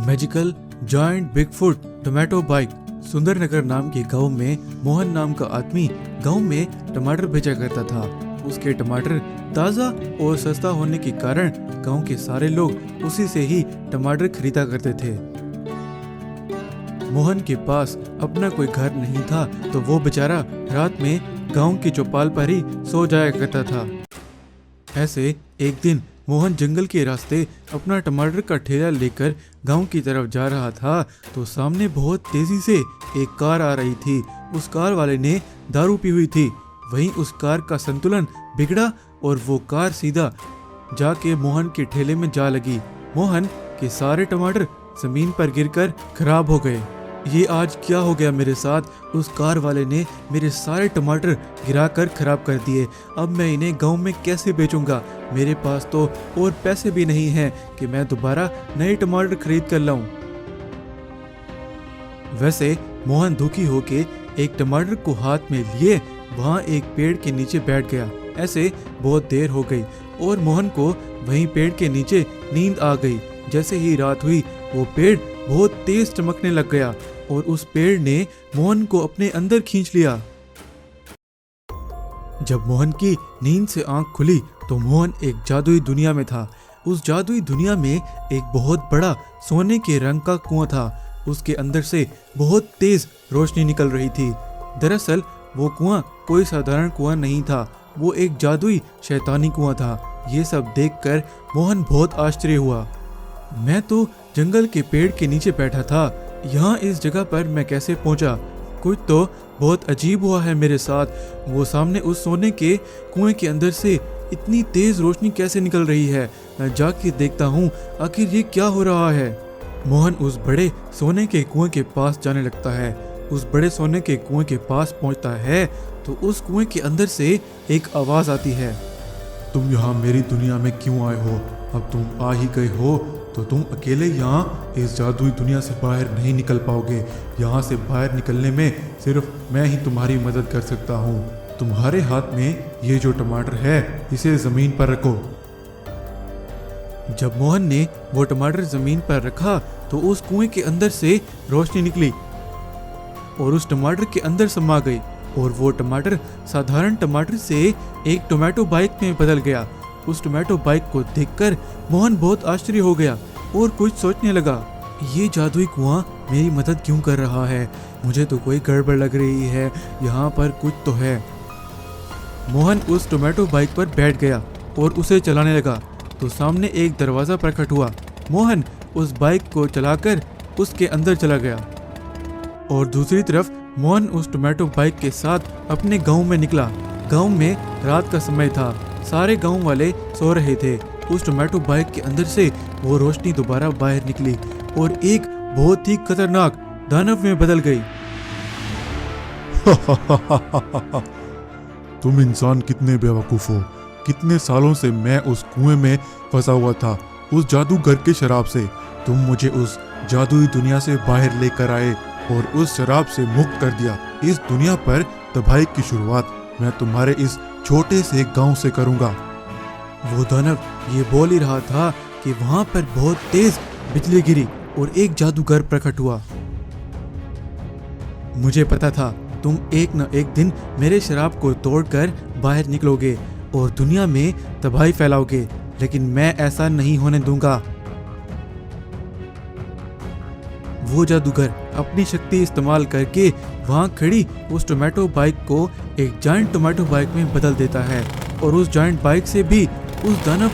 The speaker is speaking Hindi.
Magical giant bigfoot tomato bike. Sundarnagar नाम के गांव में मोहन नाम का आदमी गांव में टमाटर बेचा करता था। उसके टमाटर ताज़ा और सस्ता होने के कारण गांव के सारे लोग उसी से ही टमाटर खरीदा करते थे। मोहन के पास अपना कोई घर नहीं था तो वो बेचारा रात में गांव की चौपाल पर ही सो जाया करता था। ऐसे एक दिन मोहन जंगल के रास्ते अपना टमाटर का ठेला लेकर गांव की तरफ जा रहा था तो सामने बहुत तेजी से एक कार आ रही थी। उस कार वाले ने दारू पी हुई थी। वहीं उस कार का संतुलन बिगड़ा और वो कार सीधा जाके मोहन के ठेले में जा लगी। मोहन के सारे टमाटर जमीन पर गिरकर खराब हो गए। ये आज क्या हो गया मेरे साथ? उस कार वाले ने मेरे सारे टमाटर गिराकर खराब कर दिए। अब मैं इन्हें गांव में कैसे बेचूंगा? मेरे पास तो और पैसे भी नहीं हैं कि मैं दोबारा नए टमाटर खरीद कर लाऊं। वैसे मोहन दुखी होके एक टमाटर को हाथ में लिए वहां एक पेड़ के नीचे बैठ गया। ऐसे बहुत देर हो गई और मोहन को वहीं पेड़ के नीचे नींद आ गई। जैसे ही रात हुई वो पेड़ बहुत तेज चमकने लग गया और उस पेड़ ने मोहन को अपने अंदर खींच लिया। जब मोहन की नींद से आंख खुली तो मोहन एक जादुई दुनिया में था। उस जादुई दुनिया में एक बहुत बड़ा सोने के रंग का कुआं था। उसके अंदर से बहुत तेज रोशनी निकल रही थी। दरअसल वो कुआं कोई साधारण कुआं नहीं था, वो एक जादुई शैतानी कुआं था। ये सब देखकर मोहन बहुत आश्चर्य हुआ। मैं तो जंगल के पेड़ के नीचे बैठा था, यहाँ इस जगह पर मैं कैसे पहुंचा? कुछ तो बहुत अजीब हुआ है मेरे साथ। वो सामने उस सोने के कुएं के अंदर से इतनी तेज रोशनी कैसे निकल रही है? मैं जाके देखता हूँ आखिर ये क्या हो रहा है। मोहन उस बड़े सोने के कुएं के पास जाने लगता है। उस बड़े सोने के कुएं के पास पहुंचता है तो उस कुएं के अंदर से एक आवाज आती है, तुम यहाँ मेरी दुनिया में क्यों आए हो? अब तुम आ ही गए हो तो तुम अकेले यहाँ इस जादुई दुनिया से बाहर नहीं निकल पाओगे। यहाँ से बाहर निकलने में सिर्फ मैं ही तुम्हारी मदद कर सकता हूँ। तुम्हारे हाथ में ये जो टमाटर है इसे जमीन पर रखो। जब मोहन ने वो टमाटर जमीन पर रखा तो उस कुएं के अंदर से रोशनी निकली और उस टमाटर के अंदर समा गई और वो टमाटर साधारण टमाटर से एक टोमेटो बाइक में बदल गया। उस टोमेटो बाइक को देखकर मोहन बहुत आश्चर्य हो गया और कुछ सोचने लगा, ये जादुई कुआं मेरी मदद क्यों कर रहा है? मुझे तो कोई गड़बड़ लग रही है, यहाँ पर कुछ तो है। मोहन उस टोमेटो बाइक पर बैठ गया और उसे चलाने लगा तो सामने एक दरवाज़ा प्रकट हुआ। मोहन उस बाइक को चलाकर उसके अंदर चला गया और दूसरी तरफ मोहन उस टोमेटो बाइक के साथ अपने गांव में निकला। गांव में रात का समय था, सारे गांव वाले सो रहे थे। उस टोमेटो बाइक के अंदर से वो रोशनी दोबारा बाहर निकली और एक बहुत ही खतरनाक दानव में बदल गई। तुम इंसान कितने बेवकूफ हो। कितने सालों से मैं उस कुएं में फंसा हुआ था, उस जादूगर के शराब से। तुम मुझे उस जादुई दुनिया से बाहर लेकर आए और उस शराब से मुक्त कर दिया। इस दुनिया पर तबाही की शुरुआत मैं तुम्हारे इस छोटे से गांव से करूंगा। वो दानव ये बोल ही रहा था कि वहां पर बहुत तेज बिजली गिरी और एक जादूगर प्रकट हुआ। मुझे पता था तुम एक न एक दिन मेरे शराब को तोड़कर बाहर निकलोगे और दुनिया में तबाही फैलाओगे, लेकिन मैं ऐसा नहीं होने दूंगा। वो जादूगर अपनी शक्ति इस्तेमाल करके वहां खड़ी उस टोमेटो बाइक को एक जायंट टोमेटो बाइक में बदल देता है और उस जायंट बाइक से भी उस दानव